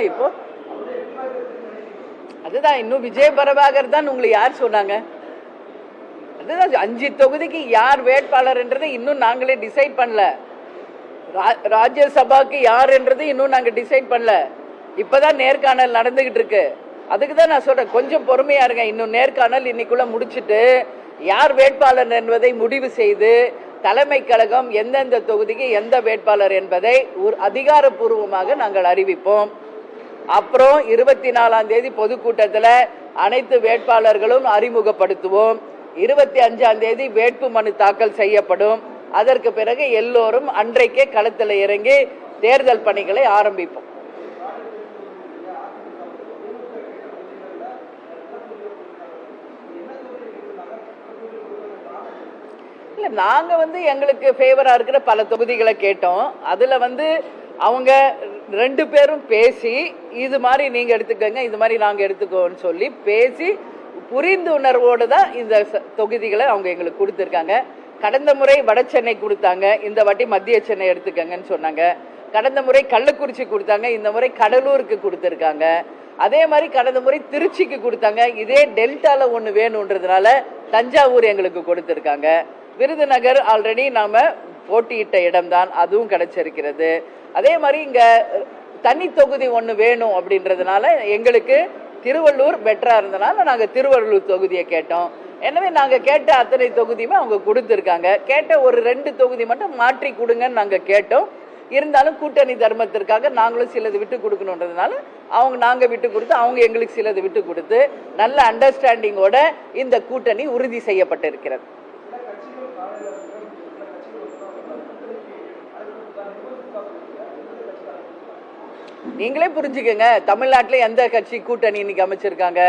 இப்போ அதுதான் இன்னும் விஜய் பிரபாகர் தான் உங்களுக்கு யார் சொன்னாங்க? அதுதான் 5 தொகுதிக்கு யார் வேட்பாளர் என்றதை இன்னும் நாங்களே டிசைட் பண்ணல. ராஜ்யசபாக்கு யார் என்றது இன்னும் நாங்க டிசைட் பண்ணல. இப்பதான் நேர்காணல் நடந்துகிட்டு இருக்கு. அதுக்கு தான் நான் சொல்றேன், கொஞ்சம் பொறுமையா இருங்க. இன்னும் நேர்காணல் இன்னைக்குள்ள முடிச்சுட்டு யார் வேட்பாளர் என்பதை முடிவு செய்து தலைமை கழகம் எந்தெந்த தொகுதிக்கு எந்த வேட்பாளர் என்பதை ஒரு அதிகாரப்பூர்வமாக நாங்கள் அறிவிப்போம். அப்புறம் 24ஆம் தேதி பொதுக்கூட்டத்தில் அனைத்து வேட்பாளர்களும் அறிமுகப்படுத்துவோம். 25ஆம் தேதி வேட்பு மனு தாக்கல் செய்யப்படும். அதற்கு பிறகு எல்லோரும் அன்றைக்கே களத்தில் இறங்கி தேர்தல் பணிகளை ஆரம்பிப்போம். இல்ல, நாங்க எங்களுக்கு ஃபேவரா இருக்கிற பல தொகுதிகளை கேட்டோம். அதுல அவங்க 2 பேரும் பேசி இது மாதிரி நீங்க எடுத்துக்கங்க, இது மாதிரி நாங்க எடுத்துக்கோன்னு சொல்லி பேசி புரிந்துணர்வோடு தான் இந்த தொகுதிகளை அவங்க எங்களுக்கு கொடுத்துருக்காங்க. கடந்த முறை வட சென்னை கொடுத்தாங்க, இந்த வாட்டி மத்திய சென்னை எடுத்துக்கங்கன்னு சொன்னாங்க. கடந்த முறை கள்ளக்குறிச்சி கொடுத்தாங்க, இந்த முறை கடலூருக்கு கொடுத்துருக்காங்க. அதே மாதிரி கடந்த முறை திருச்சிக்கு கொடுத்தாங்க. இதே டெல்டால ஒன்று வேணுன்றதுனால தஞ்சாவூர் எங்களுக்கு கொடுத்துருக்காங்க. விருதுநகர் ஆல்ரெடி நாம போட்டியிட்ட இடம்தான், அதுவும் கிடைச்சிருக்கிறது. அதே மாதிரி இங்க தனி தொகுதி ஒன்று வேணும் அப்படின்றதுனால எங்களுக்கு திருவள்ளூர் பெட்டரா இருந்தனால நாங்க திருவள்ளூர் தொகுதியை கேட்டோம். எனவே நாங்க கேட்ட அத்தனை தொகுதியுமே அவங்க கொடுத்துருக்காங்க. கேட்ட ஒரு 2 தொகுதி மட்டும் மாற்றி கொடுங்கன்னு நாங்க கேட்டோம். இருந்தாலும் கூட்டணி தர்மத்திற்காக நாங்களும் சிலது விட்டு கொடுக்கணுன்றதுனால நாங்க விட்டு கொடுத்து அவங்க எங்களுக்கு சிலது விட்டு கொடுத்து நல்ல அண்டர்ஸ்டாண்டிங்கோட இந்த கூட்டணி உறுதி செய்யப்பட்டிருக்கிறது. நீங்களே புரிஞ்சுக்கங்க, தமிழ்நாட்டில் எந்த கட்சி கூட்டணி இன்னைக்கு அமைச்சிருக்காங்க?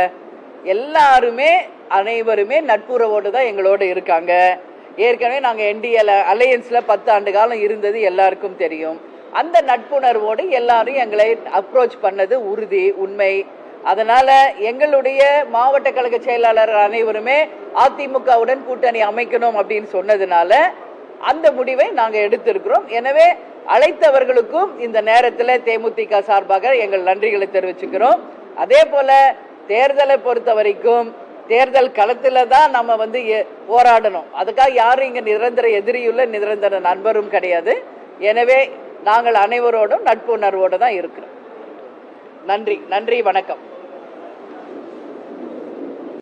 எல்லாருமே அனைவருமே நட்புறவோடு தான் எங்களோட இருக்காங்க. ஏற்கனவே நாங்கள் என்டிஏ அலையன்ஸ்ல 10 ஆண்டு காலம் இருந்தது எல்லாருக்கும் தெரியும். அந்த நட்புணர்வோடு எல்லாரும் எங்களை அப்ரோச் பண்ணது உறுதி, உண்மை. அதனால எங்களுடைய மாவட்ட கழக செயலாளர் அனைவருமே அதிமுகவுடன் கூட்டணி அமைக்கணும் அப்படின்னு சொன்னதுனால அந்த முடிவை நாங்கள் எடுத்திருக்கிறோம். எனவே அழைத்தவர்களுக்கும் இந்த நேரத்தில் தேமுதிக சார்பாக எங்கள் நன்றிகளை தெரிவிச்சுக்கிறோம். அதே போல தேர்தலை பொறுத்த வரைக்கும் தேர்தல் களத்தில் தான் நம்ம போராடணும். அதுக்காக யாரும் இங்க நிரந்தர எதிரியுள்ள நிரந்தர நண்பரும் கிடையாது. எனவே நாங்கள் அனைவரோடும் நட்புணர்வோடு தான் இருக்கிறோம். நன்றி, வணக்கம்.